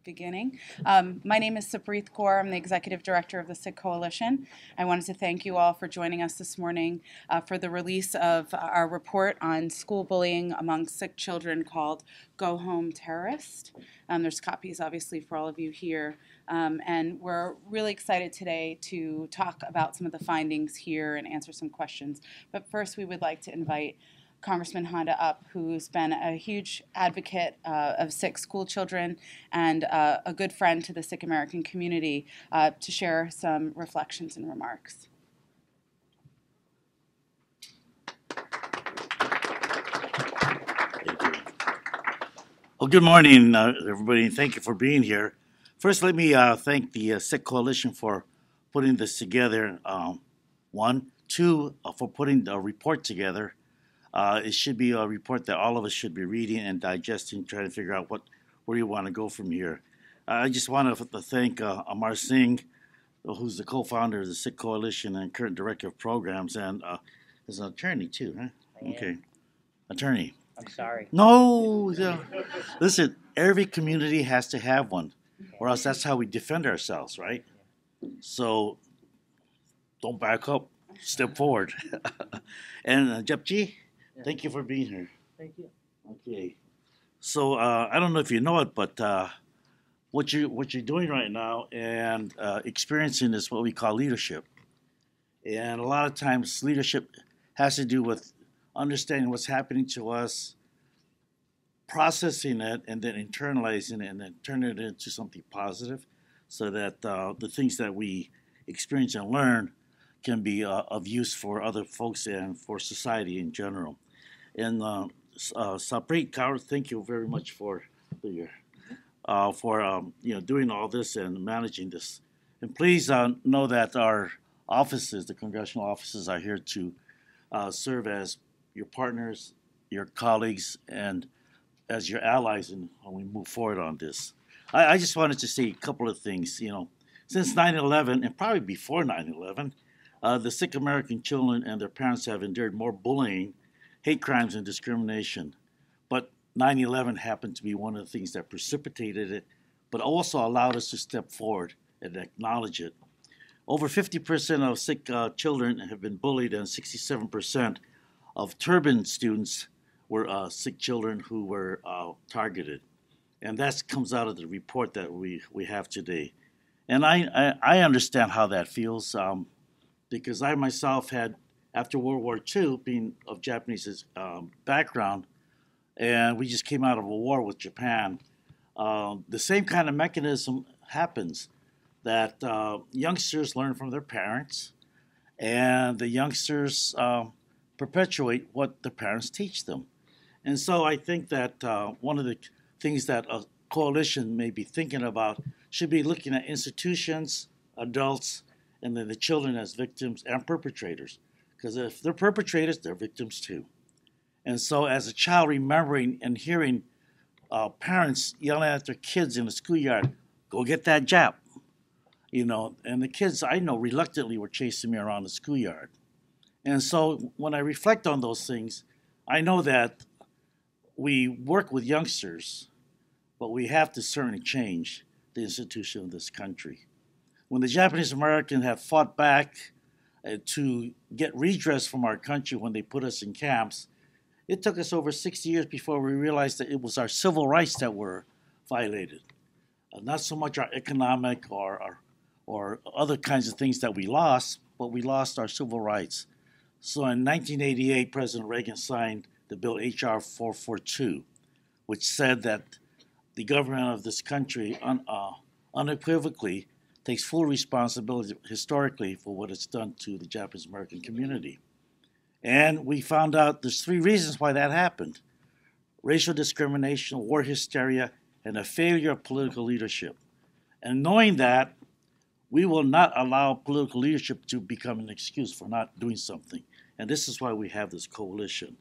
Beginning. My name is Sapreeth Kaur. I'm the Executive Director of the Sikh Coalition. I wanted to thank you all for joining us this morning for the release of our report on school bullying among Sikh children called Go Home Terrorist. There's copies, obviously, for all of you here. And we're really excited today to talk about some of the findings here and answer some questions. But first, we would like to invite Congressman Honda up, who's been a huge advocate of Sikh school children and a good friend to the Sikh American community, to share some reflections and remarks. Well, good morning, everybody, and thank you for being here. First, let me thank the Sikh Coalition for putting this together. One. Two, for putting the report together. It should be a report that all of us should be reading and digesting, trying to figure out where you want to go from here. I just want to thank Amar Singh, who's the co-founder of the Sikh Coalition and current director of programs, and is an attorney too, huh? Okay, attorney. I'm sorry. No, listen, every community has to have one, or else that's how we defend ourselves, right? So don't back up, step forward. And Japji, thank you for being here. Thank you. Okay. So I don't know if you know it, but what you're doing right now and experiencing is what we call leadership. And a lot of times leadership has to do with understanding what's happening to us, processing it, and then internalizing it, and then turning it into something positive so that the things that we experience and learn can be of use for other folks and for society in general. And Sapreet Kaur, thank you very much for doing all this and managing this. And please know that our offices, the congressional offices, are here to serve as your partners, your colleagues, and as your allies when we move forward on this. I just wanted to say a couple of things. Since 9/11, and probably before 9/11, the Sikh American children and their parents have endured more bullying, hate crimes, and discrimination. But 9/11 happened to be one of the things that precipitated it, but also allowed us to step forward and acknowledge it. Over 50% of Sikh children have been bullied, and 67% of turban students were Sikh children who were targeted. And that comes out of the report that we have today. And I understand how that feels, because I myself had, after World War II, being of Japanese background, and we just came out of a war with Japan, the same kind of mechanism happens, that youngsters learn from their parents, and the youngsters perpetuate what the parents teach them. And so I think that one of the things that a coalition may be thinking about should be looking at institutions, adults, and then the children as victims and perpetrators. Because if they're perpetrators, they're victims too. And so as a child, remembering and hearing parents yelling at their kids in the schoolyard, go get that jab. And the kids I know reluctantly were chasing me around the schoolyard. And so when I reflect on those things, I know that we work with youngsters, but we have to certainly change the institution of this country. When the Japanese Americans have fought back to get redress from our country when they put us in camps, it took us over 60 years before we realized that it was our civil rights that were violated. Not so much our economic or other kinds of things that we lost, but we lost our civil rights. So in 1988, President Reagan signed the bill H.R. 442, which said that the government of this country unequivocally takes full responsibility historically for what it's done to the Japanese American community. And we found out there's 3 reasons why that happened: racial discrimination, war hysteria, and a failure of political leadership. And knowing that, we will not allow political leadership to become an excuse for not doing something. And this is why we have this coalition.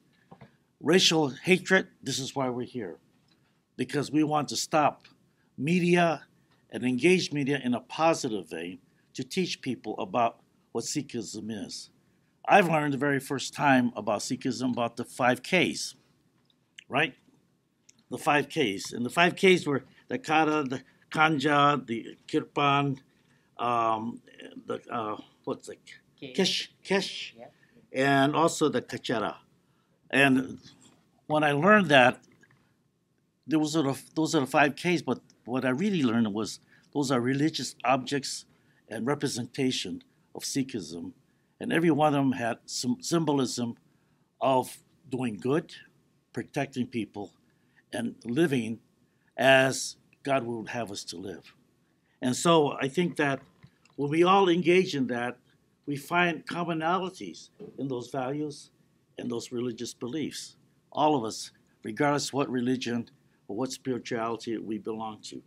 Racial hatred, this is why we're here. Because we want to stop media and engage media in a positive vein to teach people about what Sikhism is. I've learned the very first time about Sikhism about the 5 Ks, right? The 5 Ks. And the 5 Ks were the Kata, Kanja, the Kirpan, the what's it? Kish, Yeah. and also the Kachara. And when I learned that, those are the 5 Ks. But what I really learned was those are religious objects and representation of Sikhism, and every one of them had some symbolism of doing good, protecting people, and living as God would have us to live. And so I think that when we all engage in that, we find commonalities in those values and those religious beliefs. All of us, regardless what religion or what spirituality we belong to.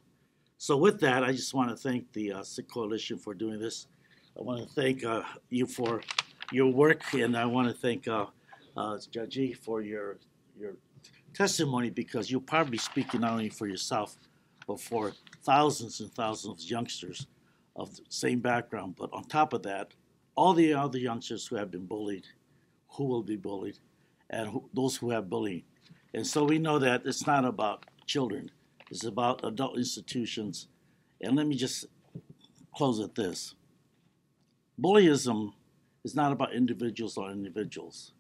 So with that, I just want to thank the Sikh Coalition for doing this. I want to thank you for your work, and I want to thank Jaji for your testimony, because you're probably speaking not only for yourself, but for thousands and thousands of youngsters of the same background. But on top of that, all the other youngsters who have been bullied, who will be bullied, and those who have bullying. And so we know that it's not about children, it's about adult institutions. And let me just close at this. Bullyism is not about individuals on individuals.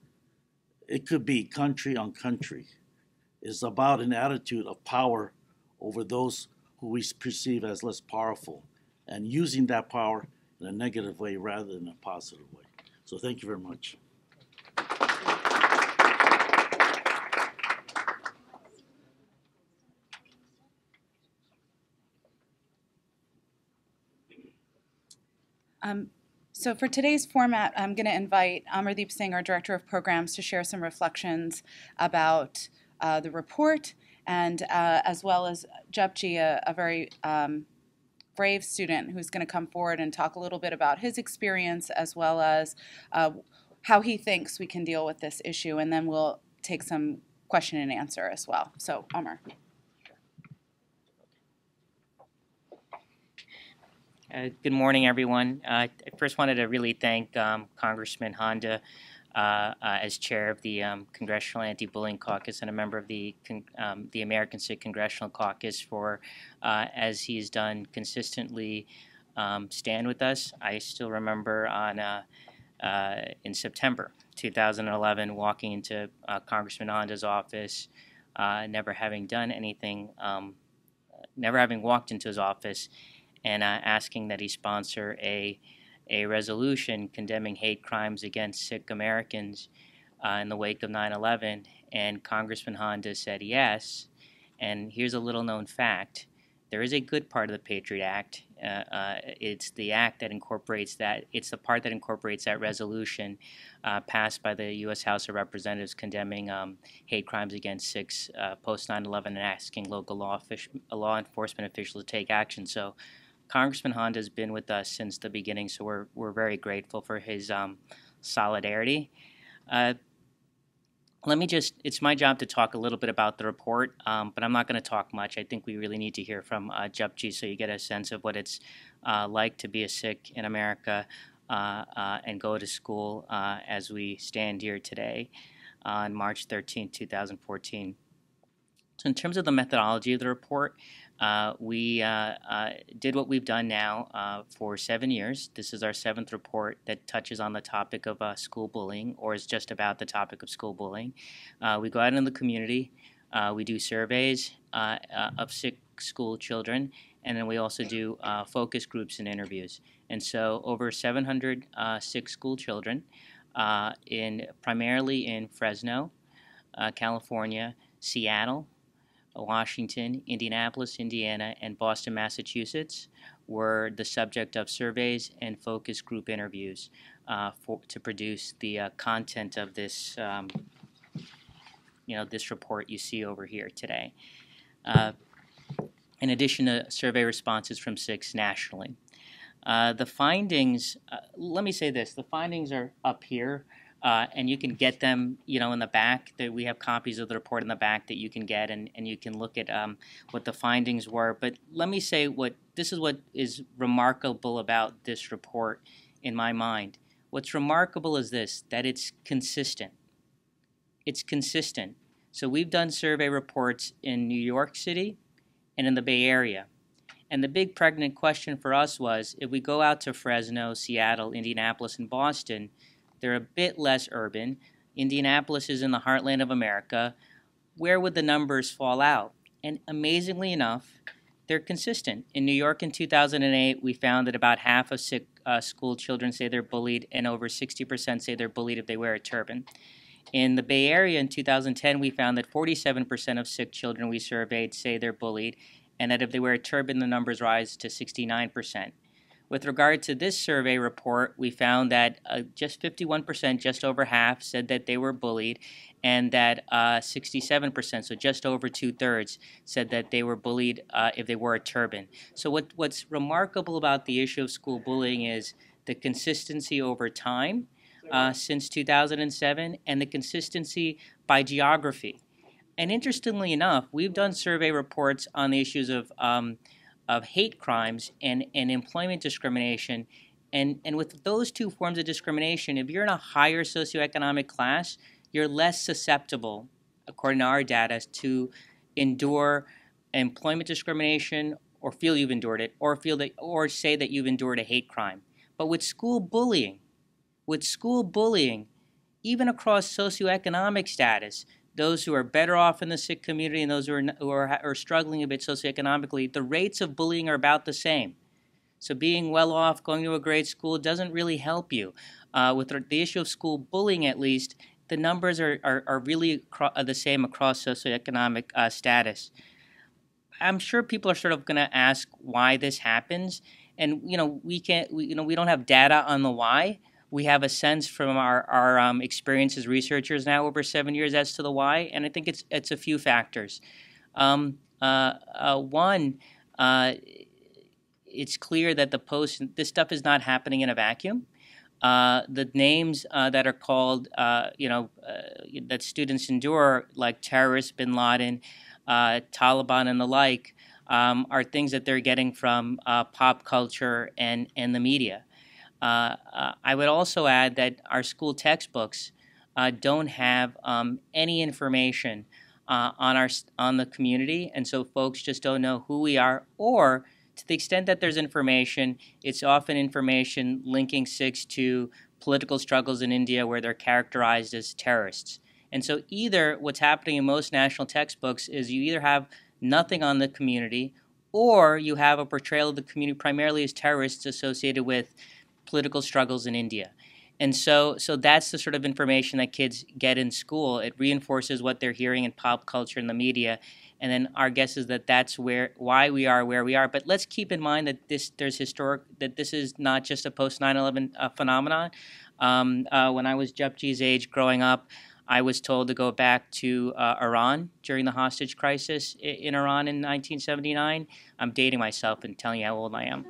It could be country on country. It's about an attitude of power over those who we perceive as less powerful, and using that power in a negative way rather than a positive way. So thank you very much. So for today's format, I'm going to invite Amardeep Singh, our Director of Programs, to share some reflections about the report, and as well as Japji, a very brave student who's going to come forward and talk a little bit about his experience, as well as how he thinks we can deal with this issue, and then we'll take some question and answer as well. So, Amar. Good morning, everyone. I first wanted to really thank Congressman Honda as chair of the Congressional Anti-Bullying Caucus and a member of the American Sikh Congressional Caucus for, as he's done consistently, stand with us. I still remember in September 2011 walking into Congressman Honda's office, never having done anything, never having walked into his office, and asking that he sponsor a resolution condemning hate crimes against Sikh Americans in the wake of 9/11. And Congressman Honda said yes. And here's a little known fact. There is a good part of the Patriot Act. It's the act that incorporates that. It's the part that incorporates that resolution passed by the U.S. House of Representatives condemning hate crimes against Sikhs post 9/11 and asking local law enforcement officials to take action. So Congressman Honda has been with us since the beginning, so we're very grateful for his solidarity. It's my job to talk a little bit about the report, but I'm not going to talk much. I think we really need to hear from Japji so you get a sense of what it's like to be a Sikh in America and go to school as we stand here today on March 13, 2014. So in terms of the methodology of the report, we did what we've done now for 7 years. This is our 7th report that touches on the topic of school bullying, or is just about the topic of school bullying. We go out in the community, we do surveys of Sikh school children, and then we also do focus groups and interviews. And so over 700 Sikh school children, primarily in Fresno, California, Seattle, Washington, Indianapolis, Indiana, and Boston, Massachusetts were the subject of surveys and focus group interviews to produce the content of this, this report you see over here today. In addition to survey responses from Sikhs nationally. The findings, let me say this, the findings are up here. And you can get them, in the back. We have copies of the report in the back that you can get, and you can look at what the findings were. But let me say this is what is remarkable about this report in my mind. What's remarkable is this, that it's consistent. It's consistent. So we've done survey reports in New York City and in the Bay Area. And the big pregnant question for us was, if we go out to Fresno, Seattle, Indianapolis, and Boston, they're a bit less urban. Indianapolis is in the heartland of America. Where would the numbers fall out? And amazingly enough, they're consistent. In New York in 2008, we found that about half of sick school children say they're bullied, and over 60% say they're bullied if they wear a turban. In the Bay Area in 2010, we found that 47% of sick children we surveyed say they're bullied, and that if they wear a turban, the numbers rise to 69%. With regard to this survey report, we found that just 51%, just over half, said that they were bullied, and that 67%, so just over two-thirds, said that they were bullied if they wore a turban. So what's remarkable about the issue of school bullying is the consistency over time since 2007, and the consistency by geography. And interestingly enough, we've done survey reports on the issues of hate crimes and employment discrimination. And with those two forms of discrimination, if you're in a higher socioeconomic class, you're less susceptible, according to our data, to endure employment discrimination or feel you've endured it, or say that you've endured a hate crime. But with school bullying, even across socioeconomic status, those who are better off in the sick community and those who are struggling a bit socioeconomically, the rates of bullying are about the same. So being well off, going to a great school doesn't really help you. With the issue of school bullying, at least, the numbers are really the same across socioeconomic status. I'm sure people are sort of going to ask why this happens, and we don't have data on the why. We have a sense from our experience as researchers now over 7 years as to the why, and I think it's a few factors. One, it's clear that this stuff is not happening in a vacuum. The names that are called, that students endure, like terrorists, bin Laden, Taliban, and the like, are things that they're getting from pop culture and the media. I would also add that our school textbooks don't have any information on the community, and so folks just don't know who we are, or to the extent that there's information, it's often information linking Sikhs to political struggles in India where they're characterized as terrorists. And so either what's happening in most national textbooks is you either have nothing on the community, or you have a portrayal of the community primarily as terrorists associated with political struggles in India. And so that's the sort of information that kids get in school. It reinforces what they're hearing in pop culture and the media. And then our guess is that that's why we are where we are. But let's keep in mind that this is not just a post 9/11 phenomenon. When I was Japji's age growing up, I was told to go back to Iran during the hostage crisis in Iran in 1979. I'm dating myself and telling you how old I am.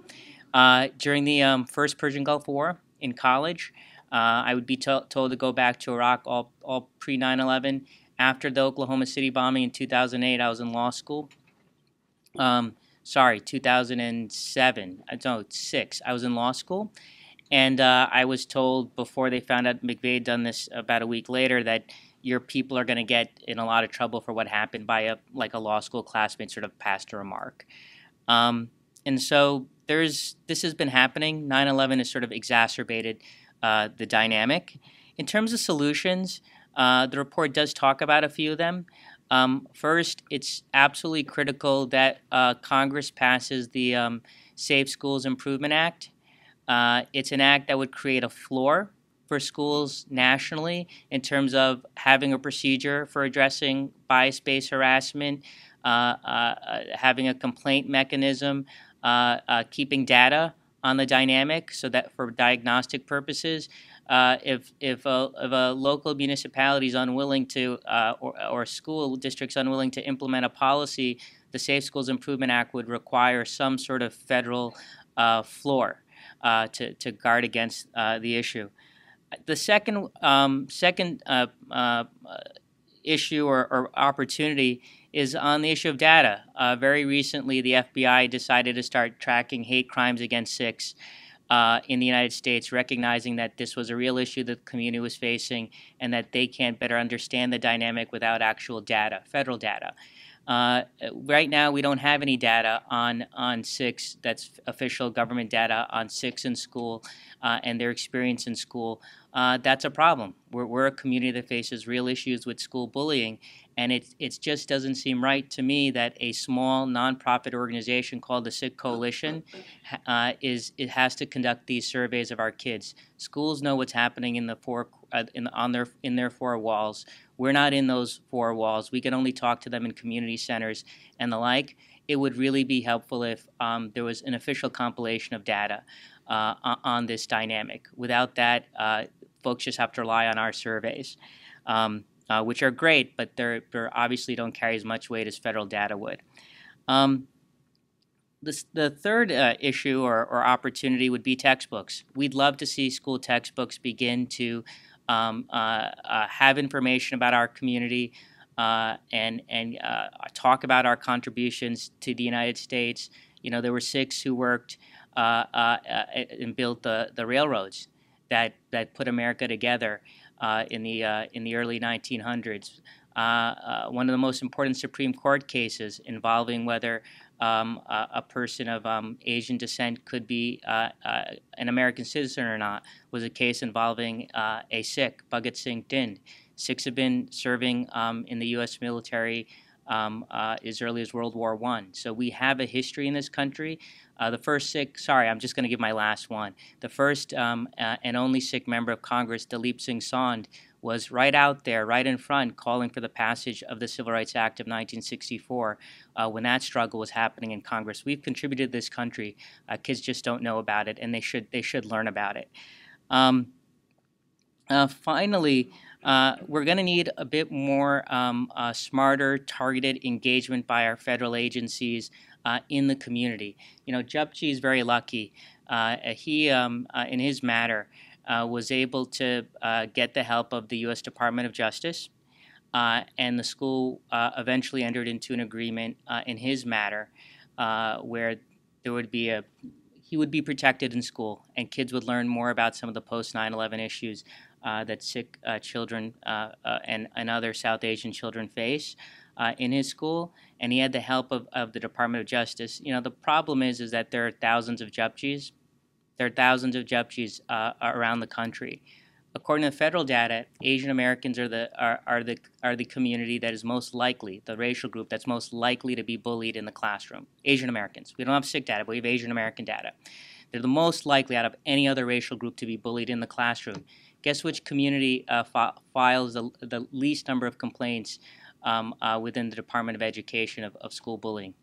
During the first Persian Gulf War in college, I would be told to go back to Iraq all pre 9/11. After the Oklahoma City bombing in 2008, I was in law school. 2007. No, 6. I was in law school. And I was told before they found out McVeigh had done this about a week later that your people are going to get in a lot of trouble for what happened by a law school classmate sort of passed a remark. And so this has been happening. 9/11 has sort of exacerbated the dynamic. In terms of solutions, the report does talk about a few of them. First, it's absolutely critical that Congress passes the Safe Schools Improvement Act. It's an act that would create a floor for schools nationally in terms of having a procedure for addressing bias-based harassment, having a complaint mechanism, keeping data on the dynamic so that for diagnostic purposes, if a local municipality is unwilling to, or a school district's unwilling to implement a policy, the Safe Schools Improvement Act would require some sort of federal floor to guard against the issue. The second issue or opportunity is on the issue of data. Very recently, the FBI decided to start tracking hate crimes against Sikhs in the United States, recognizing that this was a real issue that the community was facing and that they can't better understand the dynamic without actual data, federal data. Right now, we don't have any data on Sikhs, that's official government data on Sikhs in school and their experience in school. That's a problem. We're a community that faces real issues with school bullying, and it just doesn't seem right to me that a small nonprofit organization called the Sikh Coalition it has to conduct these surveys of our kids. Schools know what's happening in their four walls. We're not in those four walls. We can only talk to them in community centers and the like. It would really be helpful if there was an official compilation of data on this dynamic. Without that, folks just have to rely on our surveys, which are great, but they obviously don't carry as much weight as federal data would. The third issue or opportunity would be textbooks. We'd love to see school textbooks begin to have information about our community and talk about our contributions to the United States. You know, there were Sikhs who worked and built the railroads that put America together in the early 1900s. One of the most important Supreme Court cases involving whether a person of Asian descent could be an American citizen or not was a case involving a Sikh, Bhagat Singh Thind. Sikhs have been serving in the U.S. military as early as World War I. So we have a history in this country. The first Sikh, sorry, I'm just going to give my last one. The first and only Sikh member of Congress, Dalip Singh Sand, was right out there, right in front, calling for the passage of the Civil Rights Act of 1964 when that struggle was happening in Congress. We've contributed to this country. Kids just don't know about it, and they should learn about it. Finally, we're going to need a bit more smarter, targeted engagement by our federal agencies in the community. You know, Japji is very lucky. He, in his matter, was able to get the help of the U.S. Department of Justice, and the school eventually entered into an agreement in his matter where there would be he would be protected in school, and kids would learn more about some of the post-9/11 issues that Sikh children and other South Asian children face in his school, and he had the help of the Department of Justice. You know, the problem is that there are thousands of Japjis. There are thousands of Japjis around the country. According to federal data, Asian Americans are the community that is most likely, the racial group that's most likely to be bullied in the classroom. Asian Americans. We don't have Sikh data, but we have Asian American data. They're the most likely out of any other racial group to be bullied in the classroom. Guess which community files the least number of complaints within the Department of Education of school bullying?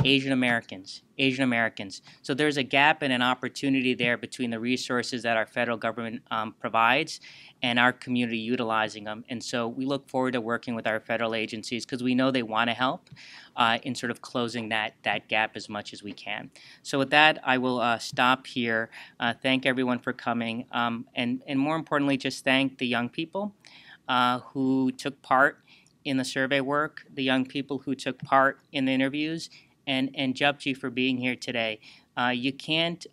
Asian Americans. Asian Americans. So there's a gap and an opportunity there between the resources that our federal government provides and our community utilizing them. And so we look forward to working with our federal agencies because we know they want to help in sort of closing that gap as much as we can. So with that, I will stop here. Thank everyone for coming. And more importantly, just thank the young people who took part in the survey work, the young people who took part in the interviews, and Japji for being here today. You can't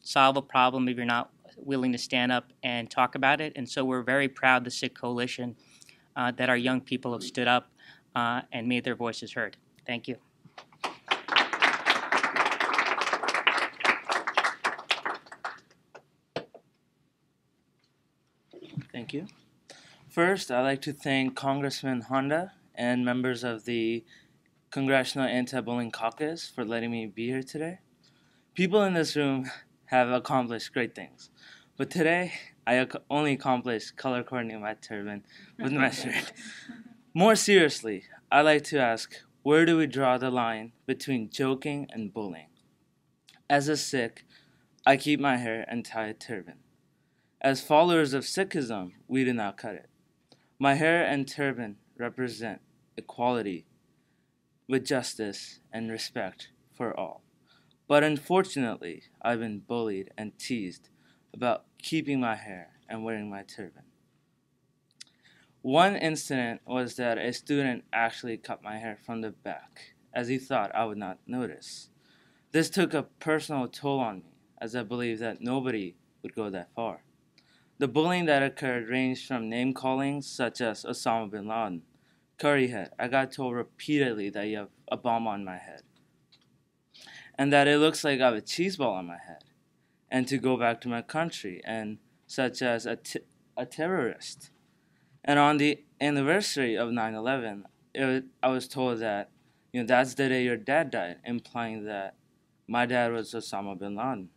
solve a problem if you're not willing to stand up and talk about it, and so we're very proud, the Sikh Coalition, that our young people have stood up and made their voices heard. Thank you. Thank you. First, I'd like to thank Congressman Honda and members of the Congressional Anti-Bullying Caucus for letting me be here today. People in this room have accomplished great things, but today I only accomplished color coordinating my turban with my shirt. More seriously, I'd like to ask, where do we draw the line between joking and bullying? As a Sikh, I keep my hair and tie a turban. As followers of Sikhism, we do not cut it. My hair and turban represent equality with justice and respect for all. But unfortunately, I've been bullied and teased about keeping my hair and wearing my turban. One incident was that a student actually cut my hair from the back, as he thought I would not notice. This took a personal toll on me, as I believe that nobody would go that far. The bullying that occurred ranged from name-calling, such as Osama bin Laden, curry head. I got told repeatedly that you have a bomb on my head. And that it looks like I have a cheese ball on my head. And to go back to my country, and such as a terrorist. And on the anniversary of 9/11, I was told that, that's the day your dad died, implying that my dad was Osama bin Laden.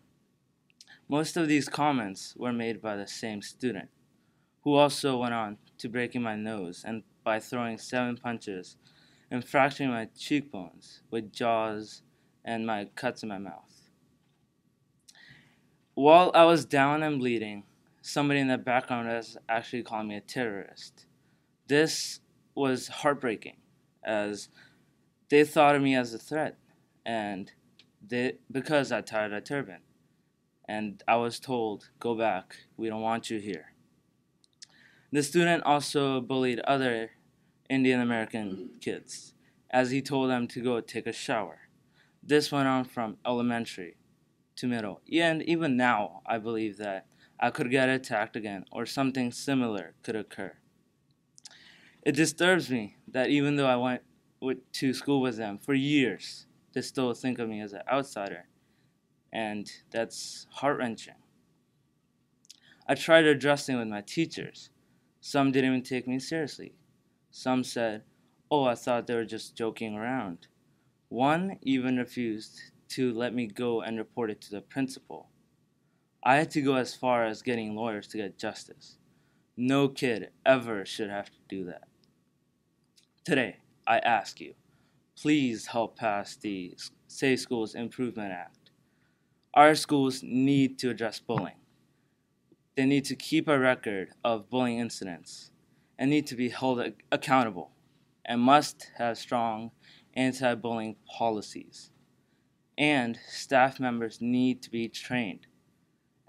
Most of these comments were made by the same student, who also went on to breaking my nose and by throwing 7 punches and fracturing my cheekbones with jaws and my cuts in my mouth. While I was down and bleeding, somebody in the background was actually calling me a terrorist. This was heartbreaking, as they thought of me as a threat, and because I tied a turban. And I was told, go back, we don't want you here. The student also bullied other Indian American kids, as he told them to go take a shower. This went on from elementary to middle. Yeah, and even now, I believe that I could get attacked again, or something similar could occur. It disturbs me that even though I went to school with them for years, they still think of me as an outsider, and that's heart-wrenching. I tried addressing with my teachers. Some didn't even take me seriously. Some said, oh, I thought they were just joking around. One even refused to let me go and report it to the principal. I had to go as far as getting lawyers to get justice. No kid ever should have to do that. Today, I ask you, please help pass the Safe Schools Improvement Act. Our schools need to address bullying. They need to keep a record of bullying incidents and need to be held accountable and must have strong anti-bullying policies. And staff members need to be trained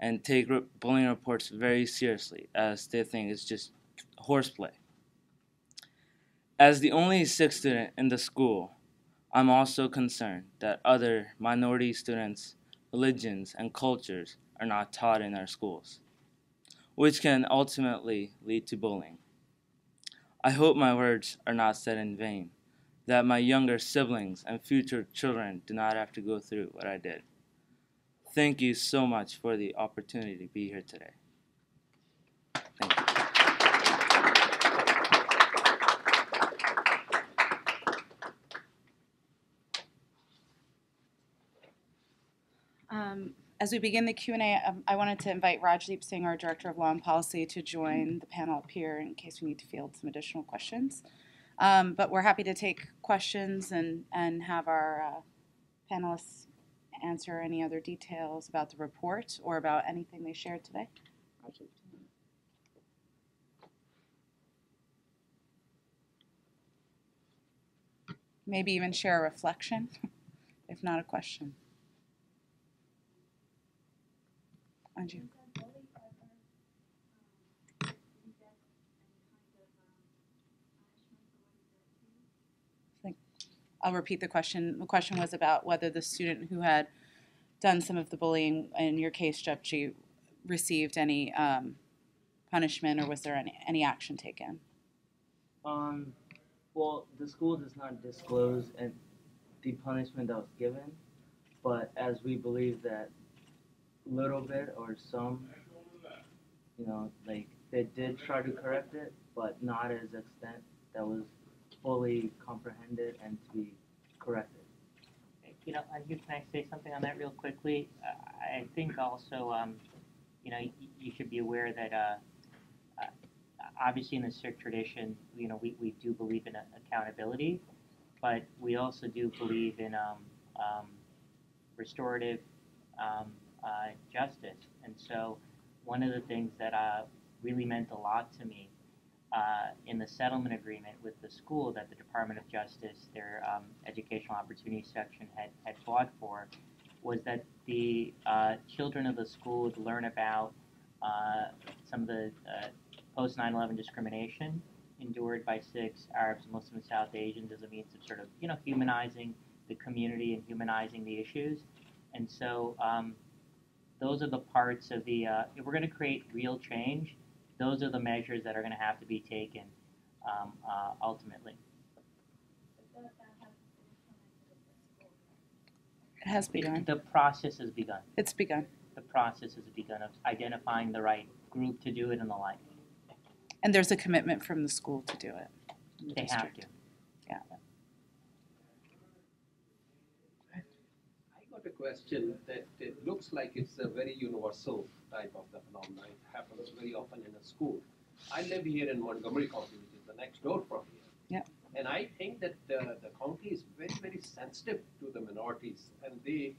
and take bullying reports very seriously, as they think it's just horseplay. As the only Sikh student in the school, I'm also concerned that other minority students' religions and cultures are not taught in our schools, which can ultimately lead to bullying. I hope my words are not said in vain, that my younger siblings and future children do not have to go through what I did. Thank you so much for the opportunity to be here today. Thank you. As we begin the Q&A, I wanted to invite Rajdeep Singh, our Director of Law and Policy, to join the panel up here in case we need to field some additional questions. But we're happy to take questions and have our panelists answer any other details about the report or about anything they shared today. Rajdeep. Maybe even share a reflection, if not a question. Anju. I'll repeat the question. The question was about whether the student who had done some of the bullying, in your case, Japji, received any punishment, or was there any action taken? Well, the school does not disclose the punishment that was given, but as we believe that little bit or some, like they did try to correct it, but not as extent that was fully comprehended and to be corrected. Can I say something on that real quickly? I think also, you should be aware that obviously in the Sikh tradition, we do believe in accountability, but we also do believe in restorative justice. And so one of the things that really meant a lot to me in the settlement agreement with the school that the Department of Justice, their Educational Opportunities section, had fought for, was that the children of the school would learn about some of the post 9/11 discrimination endured by Sikhs, Arabs, Muslims, South Asians as a means of sort of humanizing the community and humanizing the issues. And so those are the parts of the if we're going to create real change, those are the measures that are going to have to be taken. ultimately. It has begun. The process has begun. It's begun. The process has begun of identifying the right group to do it and the like. And there's a commitment from the school to do it. in the They have district. to. I got a question that it looks like it's a very universal type of the phenomenon. It happens very often in a school. I live here in Montgomery County, which is the next door from here. Yeah. And I think that the county is very, very sensitive to the minorities, and they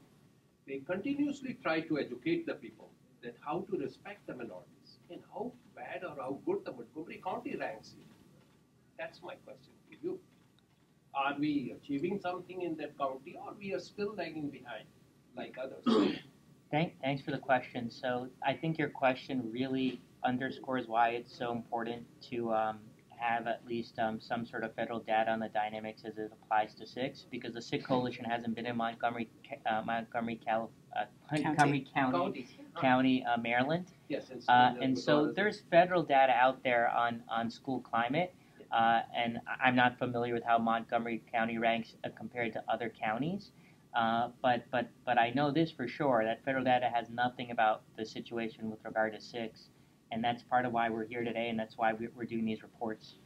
continuously try to educate the people that how to respect the minorities and how bad or how good the Montgomery County ranks here. That's my question to you. Are we achieving something in that county, or we are still lagging behind like others? Thanks for the question. So I think your question really underscores why it's so important to have at least some sort of federal data on the dynamics as it applies to SIX, because the SIG Coalition hasn't been in Montgomery County, Maryland. Yes, And so there's federal data out there on school climate, and I'm not familiar with how Montgomery County ranks compared to other counties. But I know this for sure, that federal data has nothing about the situation with regard to SIX, and that's part of why we're here today, and that's why we're doing these reports.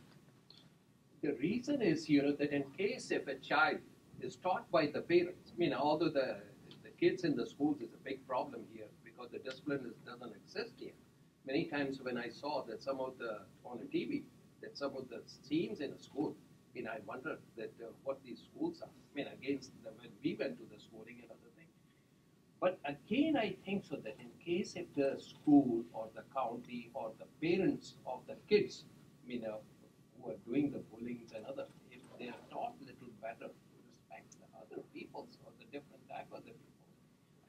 The reason is, that in case if a child is taught by the parents, although the kids in the schools is a big problem here because the discipline doesn't exist here. Many times when I saw that some of the, on the TV, that some of the scenes in a school, I wondered that what these schools are. Against when we went to the schooling and other things. But again, I think so that in case if the school or the county or the parents of the kids, who are doing the bullying and other, if they are taught a little better to respect the other peoples or the different type of the people,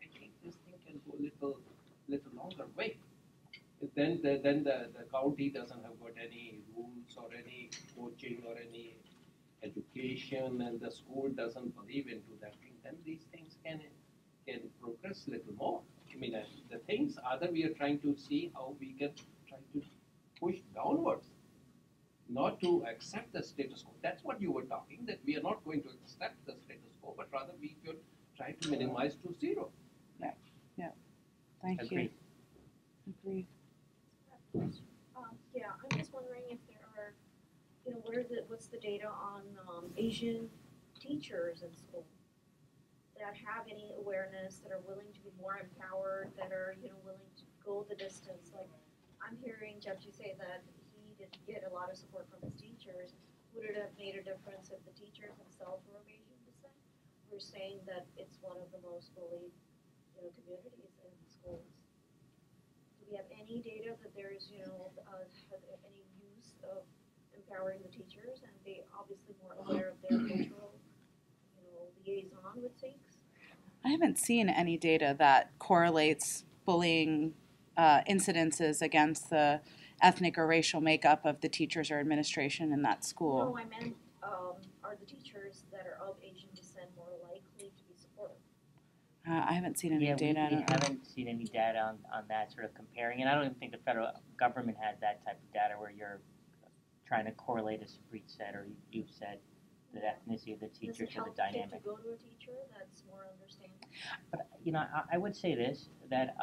I think this thing can go little longer way. Then the county doesn't have got any rules or any coaching or any education, and the school doesn't believe into that thing, then these things can progress a little more. The things other we are trying to see how we can try to push downwards, not to accept the status quo. That's what you were talking, that we are not going to accept the status quo, but rather we should try to minimize to zero. Thank Agreed. you. Agreed. Yeah, I'm just wondering if there are, what's the data on Asian teachers in school that have any awareness, that are willing to be more empowered, that are, willing to go the distance. Like, I'm hearing Judge say that he didn't get a lot of support from his teachers. Would it have made a difference if the teachers themselves were of Asian descent? We're saying that it's one of the most bullied, communities in schools. Do we have any data that there's, any use of empowering the teachers and be obviously more aware of their cultural, liaison with SIGs? I haven't seen any data that correlates bullying incidences against the ethnic or racial makeup of the teachers or administration in that school. No, I meant, are the teachers that are of Asian descent more likely to be supportive? I haven't seen any data. We haven't seen any data on that sort of comparing, and I don't even think the federal government has that type of data where you're trying to correlate, as Preet said, or you've said, the ethnicity of the teacher to the dynamic. Does it help to go to a teacher that's more understanding? But I would say this, that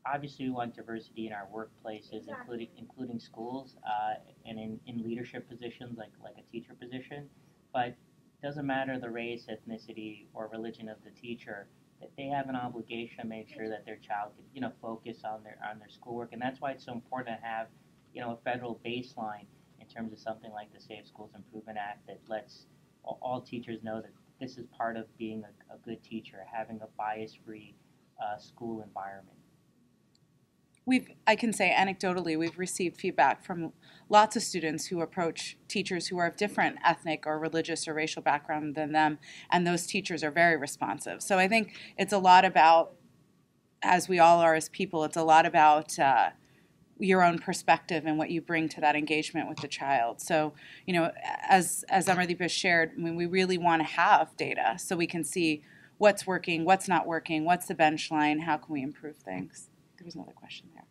obviously we want diversity in our workplaces, Exactly. including schools, and in leadership positions like a teacher position. But it doesn't matter the race, ethnicity, or religion of the teacher. That they have an obligation to make sure that their child can focus on their schoolwork, and that's why it's so important to have a federal baseline in terms of something like the Safe Schools Improvement Act that lets all teachers know that this is part of being a good teacher, having a bias-free school environment. I can say anecdotally, we've received feedback from lots of students who approach teachers who are of different ethnic or religious or racial background than them, and those teachers are very responsive. So I think it's a lot about, as we all are as people, it's a lot about your own perspective and what you bring to that engagement with the child. So, as Amardeep has shared, we really want to have data so we can see what's working, what's not working, what's the bench line, how can we improve things. There was another question there.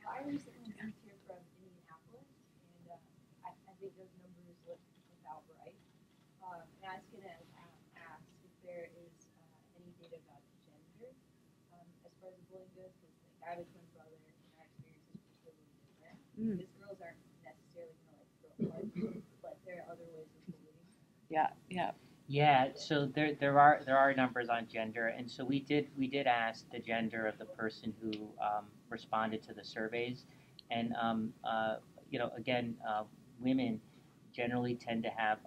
I recently moved here from Indianapolis, think those numbers look about right. And I was going to ask if there is any data about gender as far as bullying goes, because like, I have a twin brother and our experience is totally different. Because girls aren't necessarily going to like throw punch, but there are other ways of bullying. Yeah, yeah. Yeah, so there are numbers on gender, and so we did ask the gender of the person who responded to the surveys, and again, women generally tend to have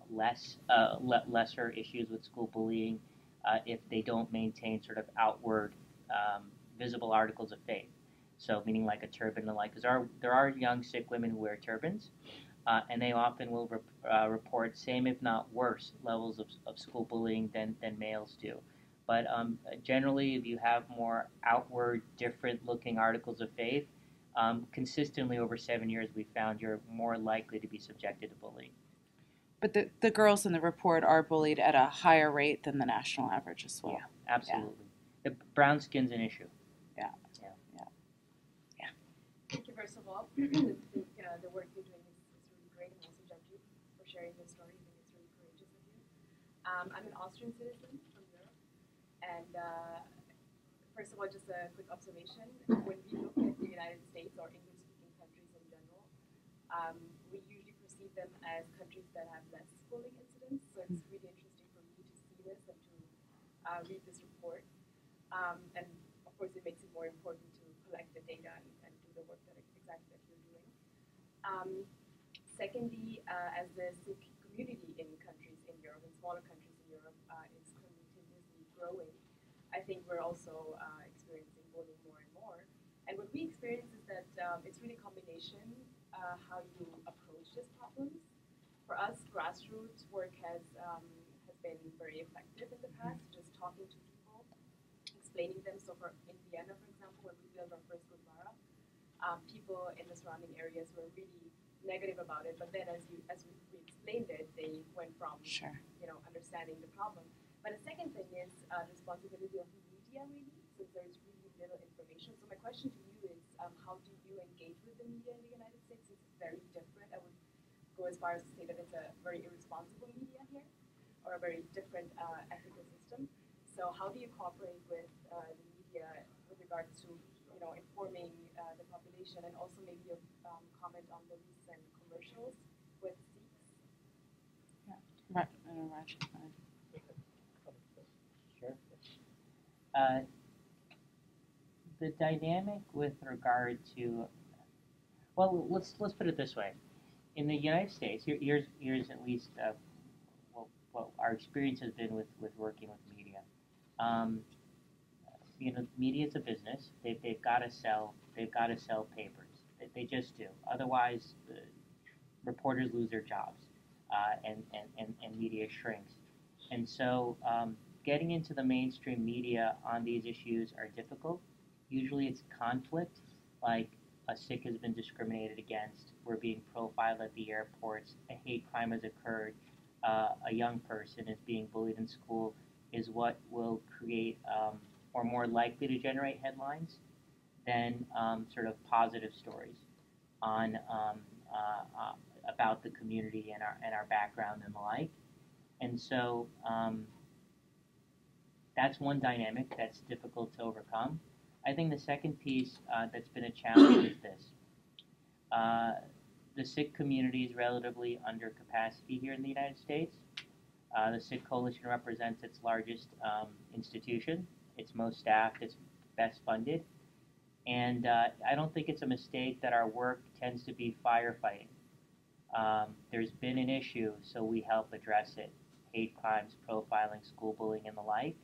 lesser issues with school bullying if they don't maintain sort of outward visible articles of faith. So meaning like a turban and the like, because there are young Sikh women who wear turbans, and they often will report same if not worse levels of school bullying than males do. But generally, if you have more outward, different-looking articles of faith, consistently over 7 years, we found you're more likely to be subjected to bullying. But the girls in the report are bullied at a higher rate than the national average as well. Yeah, absolutely. The brown skin's an issue. Thank you, first of all. I think the work you're doing is really great, and also judge you for sharing your story. I think it's really courageous of you. I'm an Austrian citizen from Europe, and first of all, just a quick observation. When we look at the United States or English-speaking countries in general, we usually perceive them as countries that have less bullying incidents, so it's really interesting for me to see this and to read this report. And of course, it makes it more important to collect the data and do the work that you're doing. Secondly, as the Sikh community in countries in Europe, in smaller countries in Europe, is continuously growing, I think we're also experiencing bullying more and more. And what we experience is that it's really a combination how you approach these problems. For us, grassroots work has been very effective in the past, just talking to people, explaining them. So in Vienna, for example, when we built our first Gurdwara, people in the surrounding areas were really negative about it. But then, as we explained it, they went from understanding the problem. But the second thing is the responsibility of the media, really, since there's really little information. So my question to you is, how do you engage with the media in the United States? It's very different. I would go as far as to say that it's a very irresponsible media here, or a very different ethical system. So how do you cooperate with the media with regards to informing the population, and also maybe your comment on the recent commercials with Sikhs? Raj. Sure. The dynamic with regard to, well, let's put it this way. In the United States, here's at least what our experience has been with working with media. Media is a business. They've got to sell papers. They just do. Otherwise, reporters lose their jobs, and media shrinks. And so, getting into the mainstream media on these issues are difficult. Usually, it's conflict, like a Sikh has been discriminated against, we're being profiled at the airports, a hate crime has occurred, a young person is being bullied in school, is what will create or more likely to generate headlines than sort of positive stories on about the community and our background and the like. And so that's one dynamic that's difficult to overcome. I think the second piece that's been a challenge is this. The Sikh community is relatively under capacity here in the United States. The Sikh Coalition represents its largest institution. It's most staffed, it's best funded. And I don't think it's a mistake that our work tends to be firefighting. There's been an issue, so we help address it. Hate crimes, profiling, school bullying, and the like.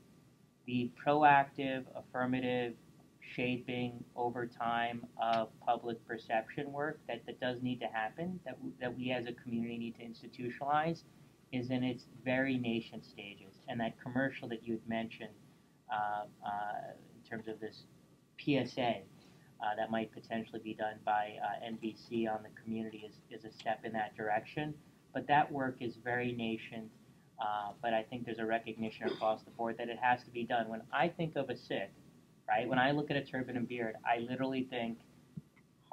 The proactive, affirmative, shaping over time of public perception work that does need to happen, that we as a community need to institutionalize, is in its very nascent stages. And that commercial that you had mentioned in terms of this PSA that might potentially be done by NBC on the community is a step in that direction. But that work is very nascent, but I think there's a recognition across the board that it has to be done. When I think of a Sikh, right, when I look at a turban and beard, I literally think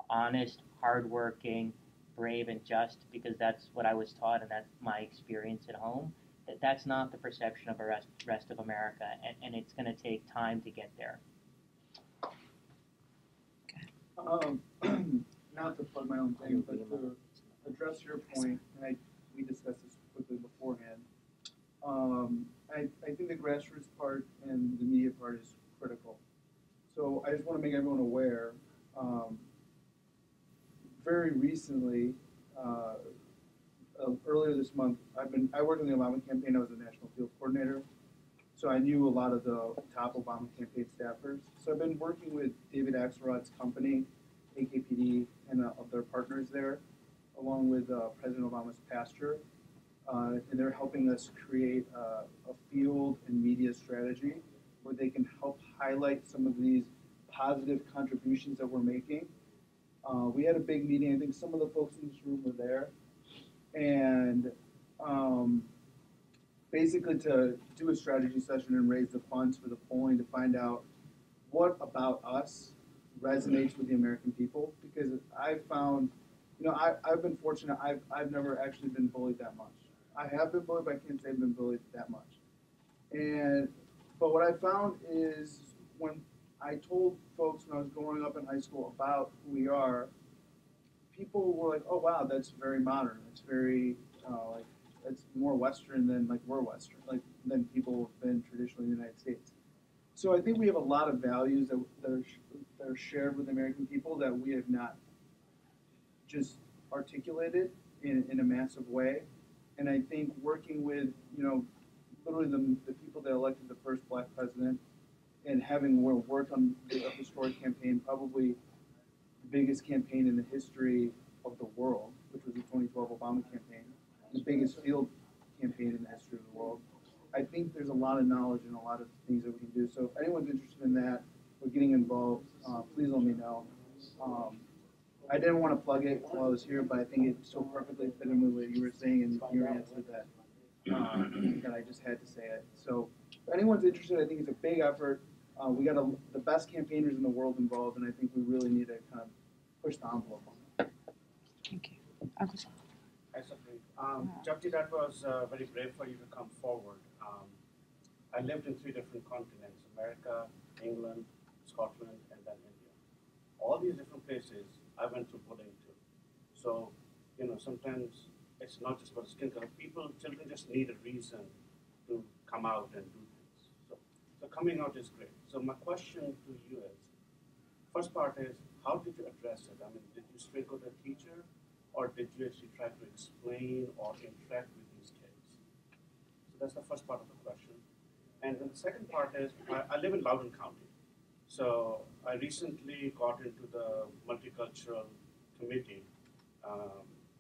honest, hardworking, brave and just because that's what I was taught and that's my experience at home. That's not the perception of the rest of America, and it's going to take time to get there. Not to plug my own thing, but to address your point, and we discussed this quickly beforehand. I think the grassroots part and the media part is critical. So I just want to make everyone aware. Very recently, earlier this month, I worked on the Obama campaign. I was a national field coordinator, so I knew a lot of the top Obama campaign staffers. So I've been working with David Axelrod's company, AKPD, and their partners there, along with President Obama's pastor, and they're helping us create a field and media strategy where they can help highlight some of these positive contributions that we're making. We had a big meeting. I think some of the folks in this room were there. And basically to do a strategy session and raise the funds for the polling to find out what about us resonates with the American people. Because I've found, I've been fortunate. I've never actually been bullied that much. I have been bullied, but I can't say I've been bullied that much. But what I found is when I told folks when I was growing up in high school about who we are, people were like, "Oh wow, that's very modern. It's very it's more Western than we're Western, than people have been traditionally in the United States." So I think we have a lot of values that are shared with American people that we have not just articulated in a massive way. And I think working with literally the people that elected the first Black president and having worked on a historic campaign, probably the biggest campaign in the history of the world, which was the 2012 Obama campaign, the biggest field campaign in the history of the world. I think there's a lot of knowledge and a lot of things that we can do. So if anyone's interested in that or getting involved, please let me know. I didn't want to plug it while I was here, but I think it so perfectly fit in with what you were saying in your answer that I just had to say it. So if anyone's interested, I think it's a big effort. We got the best campaigners in the world involved, and I think we really need to kind of push the envelope on that. Thank you. Uncle John. Hi, Sapri. Japti, that was very brave for you to come forward. I lived in 3 different continents, America, England, Scotland, and then India. All these different places, I went through bullying too. So, sometimes it's not just about skin color. Children just need a reason to come out and do things. So coming out is great. So my question to you is, first part is, how did you address it? I mean, did you straight go to a teacher, or did you actually try to explain or interact with these kids? So that's the first part of the question. And then the second part is, I live in Loudoun County. So I recently got into the multicultural committee,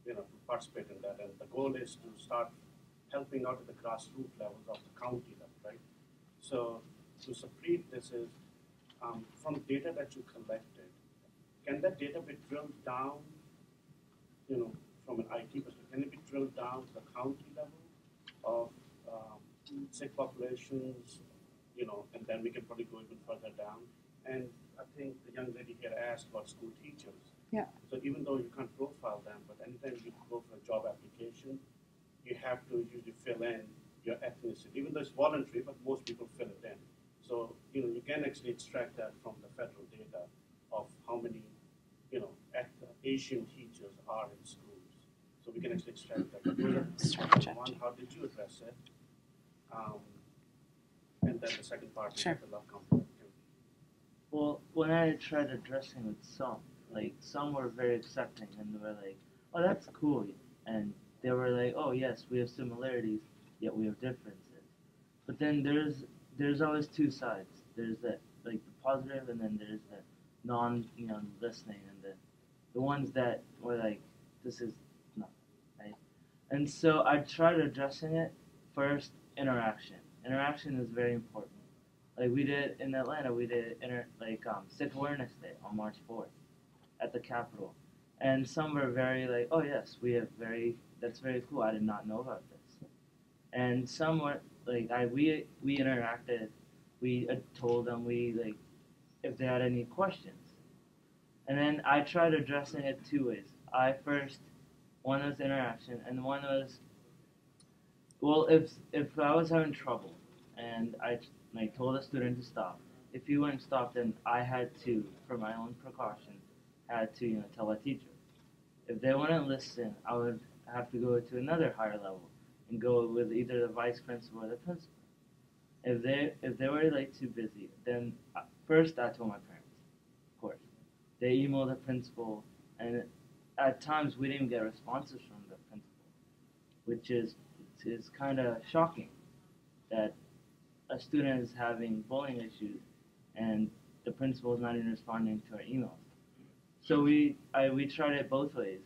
to participate in that. And the goal is to start helping out at the grassroots levels of the county level, right? So to Sapri, this is from data that you collected, can that data be drilled down, from an IT perspective, can it be drilled down to the county level of Sikh populations, and then we can probably go even further down. And I think the young lady here asked about school teachers. Yeah. So even though you can't profile them, but anytime you go for a job application, you have to usually fill in your ethnicity, even though it's voluntary, but most people fill it in. So, you can actually extract that from the federal data of how many, Asian teachers are in schools. So we can actually extract that. But one, how did you address it? And then the second part is the love company. Well, when I tried addressing with some were very accepting and they were like, "Oh, that's cool," and they were like, "Oh, yes, we have similarities, yet we have differences." But then there's always 2 sides. There's the positive, and then there's the listening, and the ones that were like, "This is not right." And so I tried addressing it first. Interaction. Interaction is very important. Like we did in Atlanta, we did Sikh Awareness Day on March 4th at the Capitol, and some were very like, "Oh yes, that's very cool. I did not know about this," and some were like, we interacted, we told them if they had any questions, and then I tried addressing it 2 ways. I first one was interaction, and one was, well, if I was having trouble and I told a student to stop, if he wouldn't stop, then I had to, for my own precaution, had to tell a teacher. If they wouldn't listen, I would have to go to another higher level and go with either the vice principal or the principal. If they were like too busy, then first I told my parents, of course. They emailed the principal, and at times we didn't get responses from the principal, which is kind of shocking that a student is having bullying issues and the principal is not even responding to our emails. So we tried it both ways.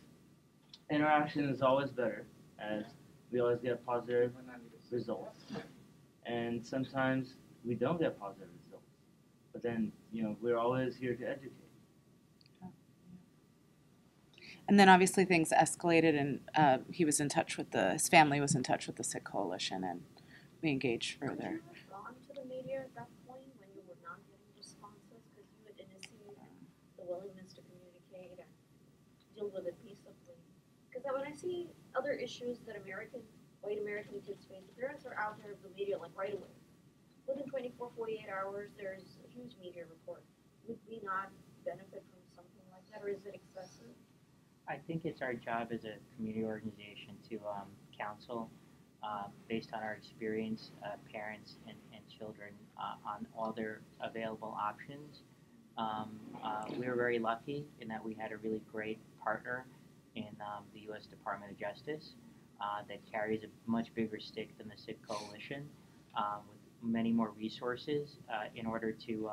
Interaction is always better, as we always get positive results. And sometimes we don't get positive results. But then, we're always here to educate. And then obviously things escalated, and he was in touch with his family was in touch with the Sikh Coalition, and we engaged further. Could you have gone to the media at that point when you were not getting responses because you had initiated the willingness to communicate and deal with it peaceably? Because when I see other issues that white American kids face, the parents are out there of the media like right away. Within 24, 48 hours, there's a huge media report. Would we not benefit from something like that, or is it excessive? I think it's our job as a community organization to counsel based on our experience, parents and children on all their available options. We were very lucky in that we had a really great partner in the U.S. Department of Justice that carries a much bigger stick than the Sikh Coalition, with many more resources in order to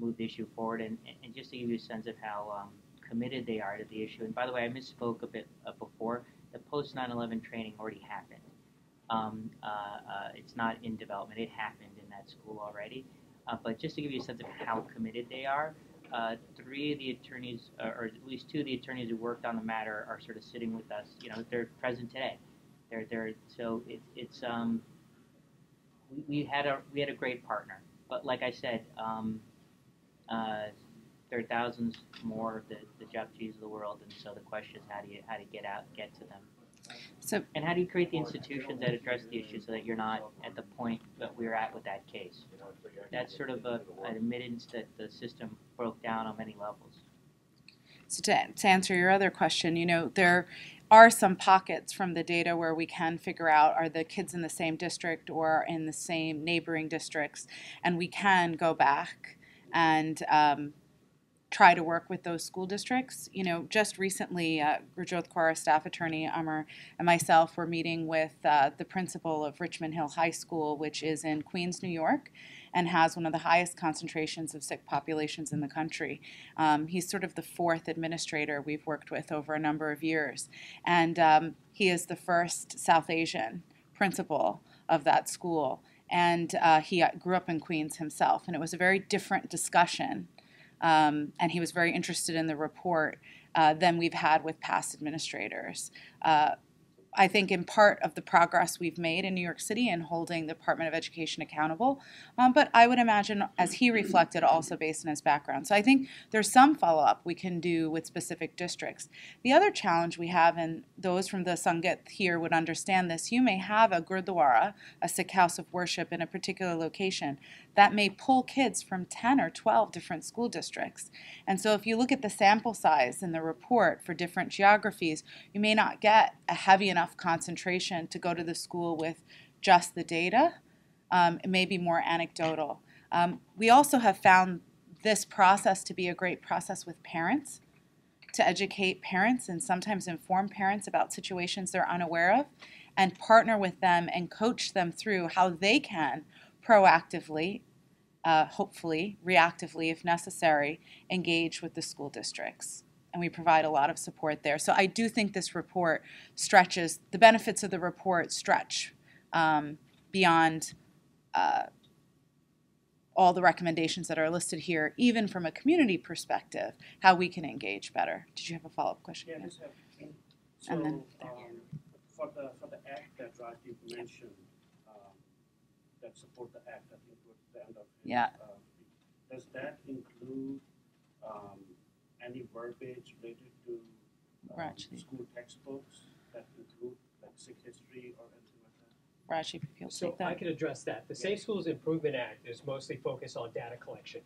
move the issue forward. And just to give you a sense of how committed they are to the issue. And by the way, I misspoke a bit before. The post 9/11 training already happened. It's not in development. It happened in that school already. But just to give you a sense of how committed they are, 3 of the attorneys, or at least 2 of the attorneys who worked on the matter, are sort of sitting with us. They're present today. So we had a great partner. But like I said, there are thousands more of the Japjis of the world, and so the question is how do you get to them. So, and how do you create the institutions that address the issue so that you're not at the point that we're at with that case? That's sort of an admittance that the system broke down on many levels. So to answer your other question, there are some pockets from the data where we can figure out are the kids in the same district or in the same neighboring districts, and we can go back and try to work with those school districts. Just recently, Gurjot Kaur, staff attorney, Amar, and myself were meeting with the principal of Richmond Hill High School, which is in Queens, New York, and has one of the highest concentrations of Sikh populations in the country. He's sort of the 4th administrator we've worked with over a number of years. And he is the first South Asian principal of that school. And he grew up in Queens himself. And it was a very different discussion. And he was very interested in the report than we've had with past administrators. I think in part of the progress we've made in New York City in holding the Department of Education accountable, but I would imagine, as he reflected, also based on his background. So I think there's some follow-up we can do with specific districts. The other challenge we have, and those from the Sangat here would understand this, you may have a Gurdwara, a Sikh house of worship in a particular location, that may pull kids from 10 or 12 different school districts. And so if you look at the sample size in the report for different geographies, you may not get a heavy enough concentration to go to the school with just the data. It may be more anecdotal. We also have found this process to be a great process with parents, to educate parents and sometimes inform parents about situations they're unaware of, and partner with them and coach them through how they can proactively, hopefully reactively if necessary, engage with the school districts. And we provide a lot of support there. So I do think this report stretches, the benefits of the report stretch beyond all the recommendations that are listed here, even from a community perspective, how we can engage better. Did you have a follow-up question? Yeah, I just have. So, And then, for the act that Rajiv mentioned, that support the act, I think towards the end of his, does that include any verbiage related to Raj, school textbooks that include like Sikh history or anything like that? Raj, if you'll So take that. I can address that. The Safe Schools Improvement Act is mostly focused on data collection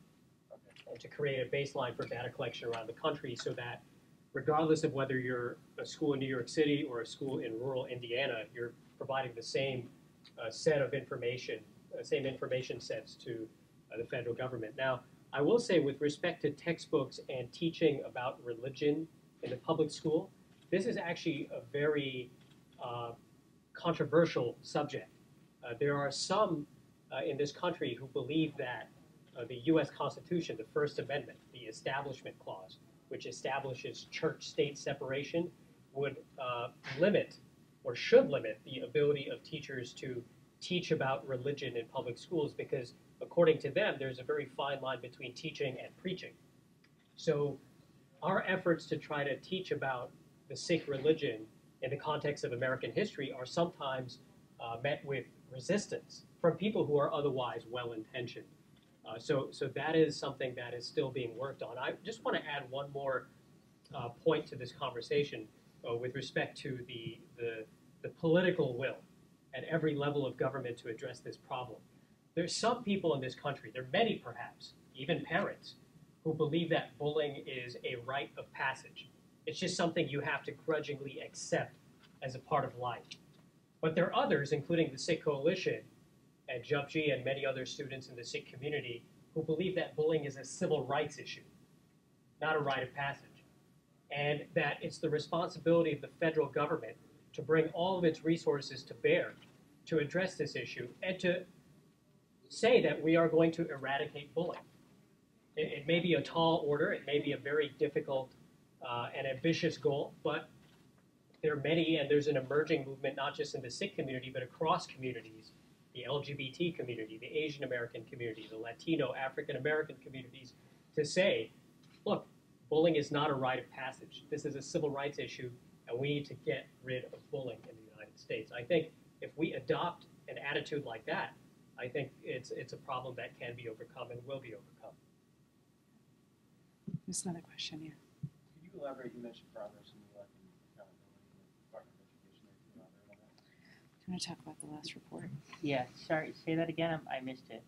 and to create a baseline for data collection around the country so that regardless of whether you're a school in New York City or a school in rural Indiana, you're providing the same set of information, same information sets to the federal government. Now, I will say with respect to textbooks and teaching about religion in the public school, this is actually a very controversial subject. There are some in this country who believe that the U.S. Constitution, the First Amendment, the Establishment Clause, which establishes church-state separation, would limit or should limit the ability of teachers to teach about religion in public schools because, according to them, there's a very fine line between teaching and preaching. So our efforts to try to teach about the Sikh religion in the context of American history are sometimes met with resistance from people who are otherwise well-intentioned. So that is something that is still being worked on. I just want to add one more point to this conversation with respect to the political will at every level of government to address this problem. There's some people in this country, there are many perhaps, even parents, who believe that bullying is a rite of passage. It's just something you have to grudgingly accept as a part of life. But there are others, including the Sikh Coalition and Japji and many other students in the Sikh community, who believe that bullying is a civil rights issue, not a rite of passage, and that it's the responsibility of the federal government to bring all of its resources to bear to address this issue and to say that we are going to eradicate bullying. It may be a tall order, it may be a very difficult and ambitious goal, but there are many, and there's an emerging movement not just in the Sikh community, but across communities, the LGBT community, the Asian American community, the Latino, African American communities, to say, look, bullying is not a rite of passage. This is a civil rights issue, and we need to get rid of bullying in the United States. I think if we adopt an attitude like that, I think it's a problem that can be overcome and will be overcome. There's another question here. Could you elaborate? You mentioned progress in the accountability in the Department of Education. Can you elaborate on that? Do you want to talk about the last report? Yeah, sorry, say that again. I missed it.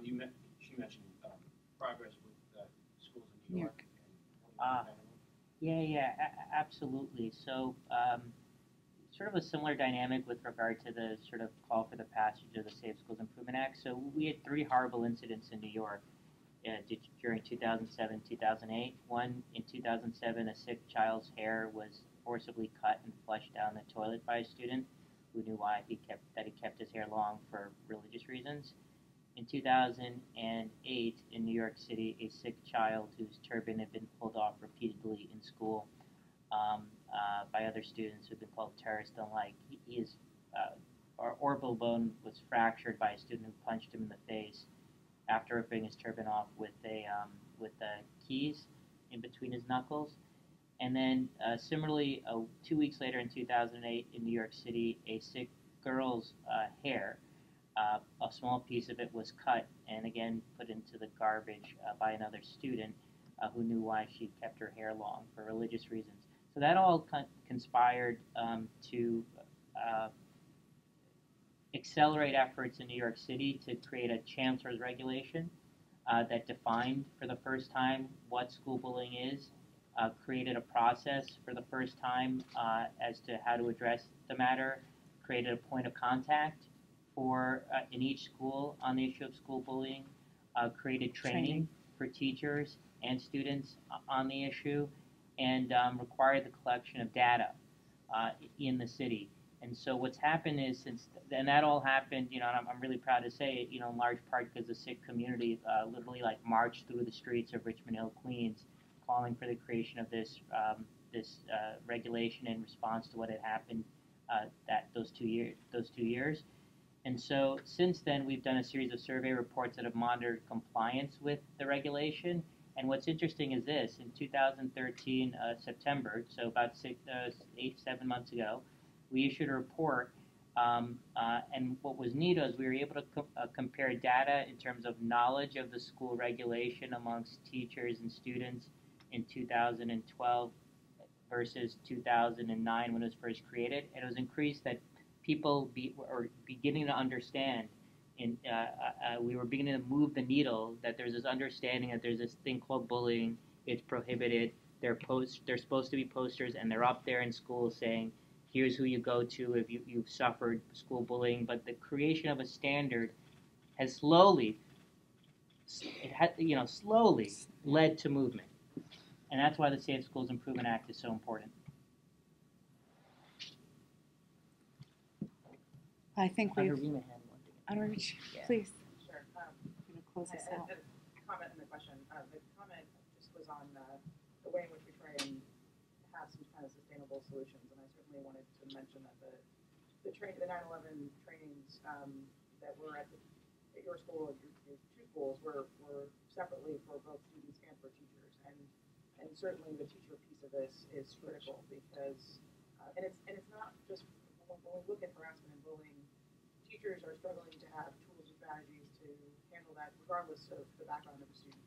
She mentioned progress with schools in New New York. Absolutely. So, sort of a similar dynamic with regard to the sort of call for the passage of the Safe Schools Improvement Act. So we had 3 horrible incidents in New York during 2007, 2008. One, in 2007, a Sikh child's hair was forcibly cut and flushed down the toilet by a student who knew why he kept his hair long for religious reasons. In 2008, in New York City, a Sikh child whose turban had been pulled off repeatedly in school by other students who've been called terrorists and like. His orbital bone was fractured by a student who punched him in the face after ripping his turban off with keys in between his knuckles. And then similarly, 2 weeks later in 2008 in New York City, a Sikh girl's hair, a small piece of it was cut and again put into the garbage by another student who knew why she kept her hair long for religious reasons. So that all conspired to accelerate efforts in New York City to create a chancellor's regulation that defined for the first time what school bullying is, created a process for the first time as to how to address the matter, created a point of contact for in each school on the issue of school bullying, created training for teachers and students on the issue, and required the collection of data in the city. And so what's happened is and that all happened, and I'm really proud to say it, in large part because the Sikh community literally marched through the streets of Richmond Hill, Queens, calling for the creation of this regulation in response to what had happened those two years. And so since then, we've done a series of survey reports that have monitored compliance with the regulation. And what's interesting is this: in 2013 September, so about 7 months ago, we issued a report, and what was neat was we were able to compare data in terms of knowledge of the school regulation amongst teachers and students in 2012 versus 2009 when it was first created, and it was increased that people are beginning to understand. We were beginning to move the needle that there's this understanding that there's this thing called bullying. It's prohibited. They're supposed to be posters, and they're up there in schools saying, "Here's who you go to if you've suffered school bullying." But the creation of a standard has slowly led to movement, and that's why the Safe Schools Improvement Act is so important. I think we've. Rima had one. Honorary, Yeah. please. Sure. Close this out. A comment and a question. The comment just was on the way in which we try and have some kind of sustainable solutions, and I certainly wanted to mention that the 9/11 trainings that were at your school, your two schools, were separately for both students and for teachers, and certainly the teacher piece of this is critical because and it's not just when we look at harassment and bullying. Teachers are struggling to have tools and strategies to handle that regardless of the background of the student.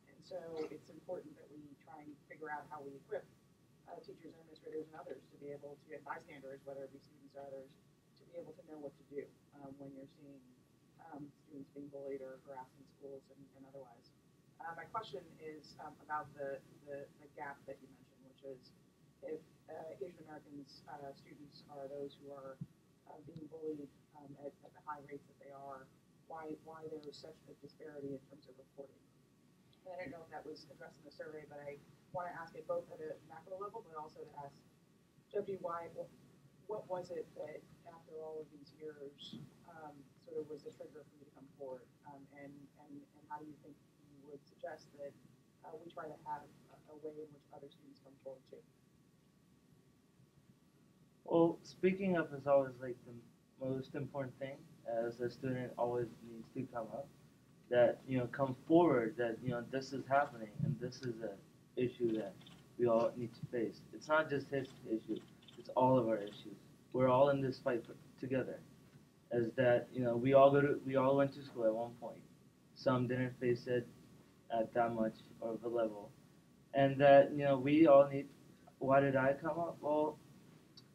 And so it's important that we try and figure out how we equip teachers and administrators and others to be able to, and bystanders, whether it be students or others, to be able to know what to do when you're seeing students being bullied or harassed in schools and otherwise. My question is about the gap that you mentioned, which is if Asian Americans students are those who are being bullied at the high rates that they are, why there is such a disparity in terms of reporting. And I don't know if that was addressed in the survey, but I want to ask it both at a macro level, but also to ask Jeffrey, what was it that after all of these years sort of was the trigger for you to come forward, and how do you think you would suggest that we try to have a way in which other students come forward too? Well, speaking up is always like the most important thing, as a student always needs to come up, that, come forward, that, this is happening and this is an issue that we all need to face. It's not just his issue, it's all of our issues. We're all in this fight together. As that, we all went to school at one point. Some didn't face it at that much of a level. And that, we all need, why did I come up? Well,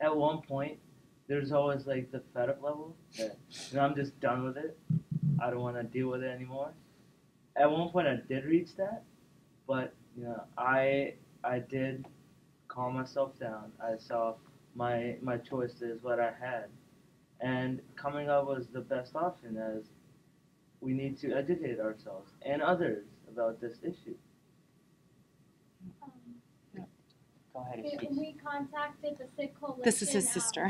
at one point, there's always like the fed up level that, I'm just done with it. I don't want to deal with it anymore. At one point, I did reach that, but I did calm myself down. I saw my choices, what I had, and coming up was the best option, as we need to educate ourselves and others about this issue. Go ahead, we contacted the SIG Coalition. This is his sister.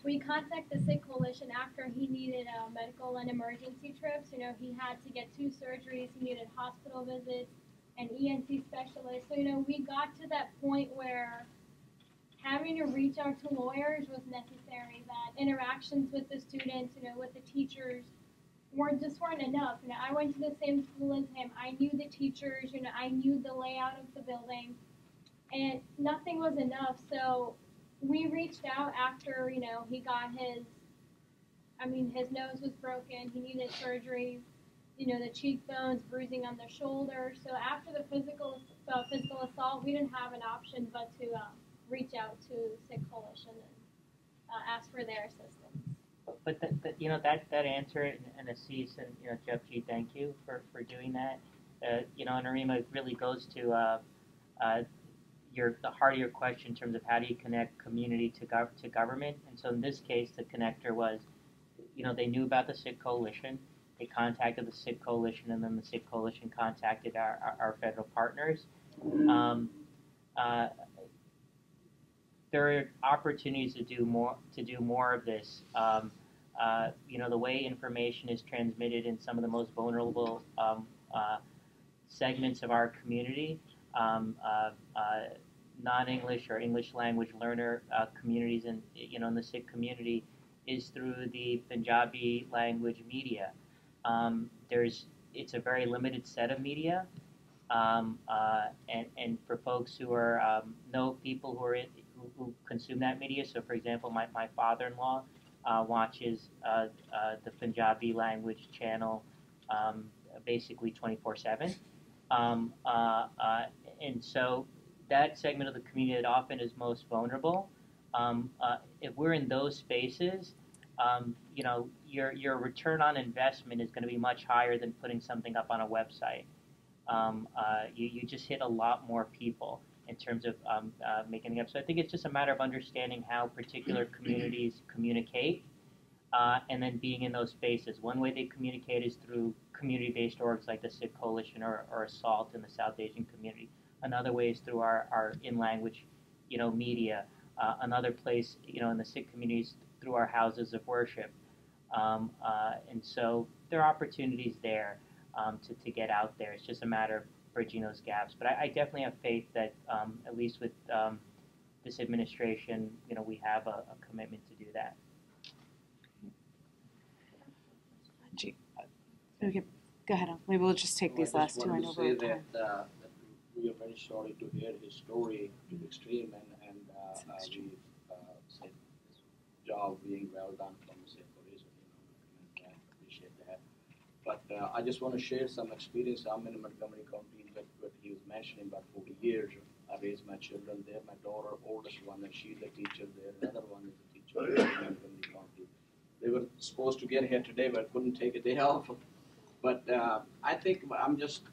We contacted the SIG Coalition after he needed medical and emergency trips. He had to get 2 surgeries. He needed hospital visits and ENT specialists. So, we got to that point where having to reach out to lawyers was necessary. That interactions with the students, with the teachers, weren't enough. I went to the same school as him. I knew the teachers. I knew the layout of the building. And nothing was enough, so we reached out after, he got his nose was broken, he needed surgery, the cheekbones, bruising on the shoulder. So after the physical assault, we didn't have an option but to reach out to SIG Coalition and ask for their assistance. But that answer, and Assis and Jeff G, thank you for doing that. And Arima, it really goes to the heart of your question in terms of how do you connect community to government. And so in this case, the connector was, they knew about the SIG Coalition. They contacted the SIG Coalition, and then the SIG Coalition contacted our federal partners. There are opportunities to do more of this. The way information is transmitted in some of the most vulnerable segments of our community, non-English or English language learner communities in the SIG community, is through the Punjabi language media. It's a very limited set of media, and for folks who know people who consume that media. So, for example, my father-in-law watches the Punjabi language channel basically 24/7, and so that segment of the community that often is most vulnerable, if we're in those spaces, you know, your return on investment is going to be much higher than putting something up on a website. You just hit a lot more people in terms of making it up. So I think it's just a matter of understanding how particular communities communicate, and then being in those spaces. One way they communicate is through community-based orgs like the Sikh Coalition or SALT in the South Asian community. Another way is through our in-language, you know, media. Another place, you know, in the Sikh communities through our houses of worship. And so there are opportunities there to get out there. It's just a matter of bridging those gaps. But I definitely have faith that at least with this administration, you know, we have a commitment to do that. Okay, go ahead. Maybe we'll just take these last two. I know we're time. That we are very sorry to hear his story to the extreme, and we said this job being well done from the Sikh Coalition. You know, and I appreciate that. But I just want to share some experience. I'm in Montgomery County, what he was mentioning, about 40 years. I raised my children there. My daughter, oldest one, and she's a teacher there. Another one is a teacher in Montgomery County. They were supposed to get here today, but couldn't take a day off. But I think I'm just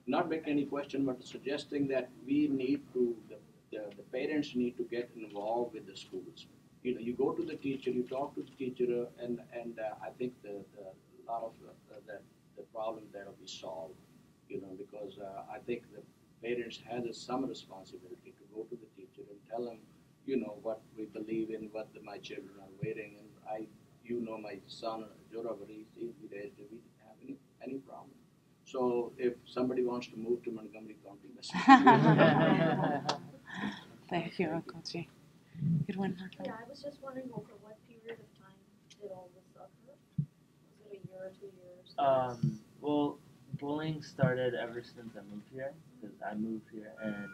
not making any question, but suggesting that we need to, the parents need to get involved with the schools. You know, you go to the teacher, you talk to the teacher, and I think a lot of the problem there will be solved. You know, because I think the parents have some responsibility to go to the teacher and tell them, you know, what we believe in, what my children are wearing, and you know, my son Joravar, he raised, we didn't have any problem. So if somebody wants to move to Montgomery County, thank you, Uncle G. Good one. Yeah, I was just wondering over what period of time did all this occur? Was it a year or 2 years? Well, bullying started ever since I moved here, because I moved here, and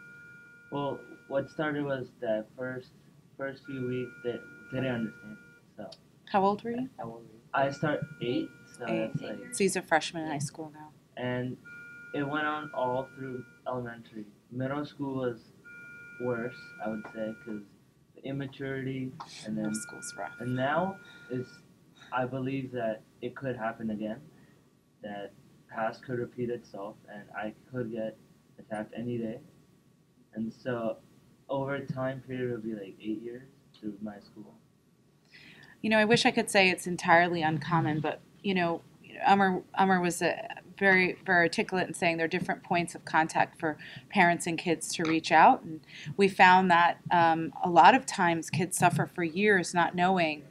well, what started was that first few weeks that they didn't understand. So. How old were you? How old were you? I started 8, so 8. that's like. So he's a freshman in high school now. And it went on all through elementary. Middle school was worse, I would say, because the immaturity, and then Middle school's rough. And now I believe that it could happen again, that past could repeat itself, and I could get attacked any day. And so over a time period, it would be like 8 years through my school. You know, I wish I could say it's entirely uncommon, but, you know, Amar was very, very articulate in saying there are different points of contact for parents and kids to reach out. And we found that a lot of times kids suffer for years not knowing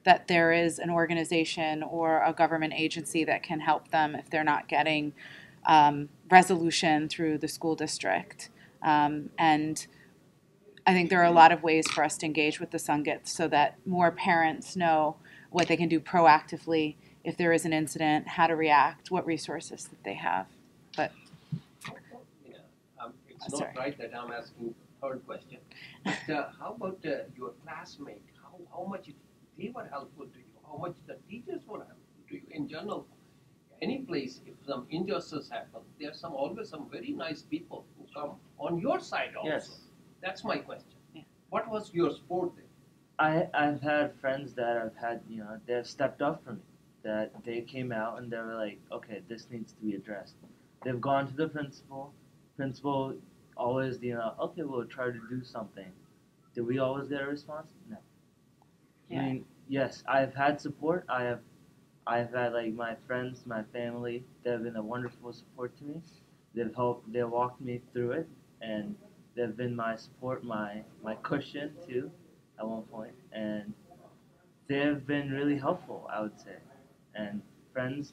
that there is an organization or a government agency that can help them if they're not getting resolution through the school district. And I think there are a lot of ways for us to engage with the Sangha so that more parents know what they can do proactively if there is an incident, how to react, what resources that they have. But it's not right that I'm asking a third question. But how about your classmate? How much they were helpful to you? How much the teachers were helpful to you? In general, any place, if some injustice happens, there's always some very nice people who come on your side also. Yes. That's my question. Yeah. What was your support there? I've had friends that I've had, you know, they've stepped up for me. That they came out and they were like, okay, this needs to be addressed. They've gone to the principal. Principal always, you know, okay, we'll try to do something. Did we always get a response? No. Yeah. I mean, yes, I've had support. I've had like my friends, my family. They've been a wonderful support to me. They've walked me through it, and they've been my support, my cushion too, at one point, and they've been really helpful, I would say. And friends,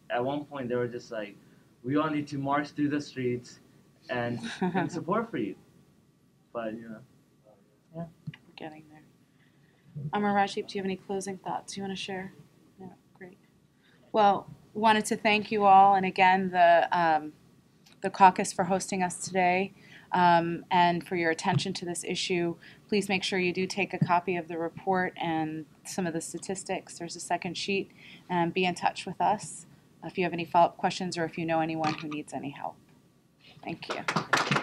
at one point they were just like, we all need to march through the streets and support for you. But you know, yeah. We're getting there. Amar Rajdeep, do you have any closing thoughts you want to share? No, great. Well, wanted to thank you all, and again the caucus for hosting us today. And for your attention to this issue. Please make sure you do take a copy of the report and some of the statistics. There's a second sheet, and be in touch with us if you have any follow-up questions or if you know anyone who needs any help. Thank you.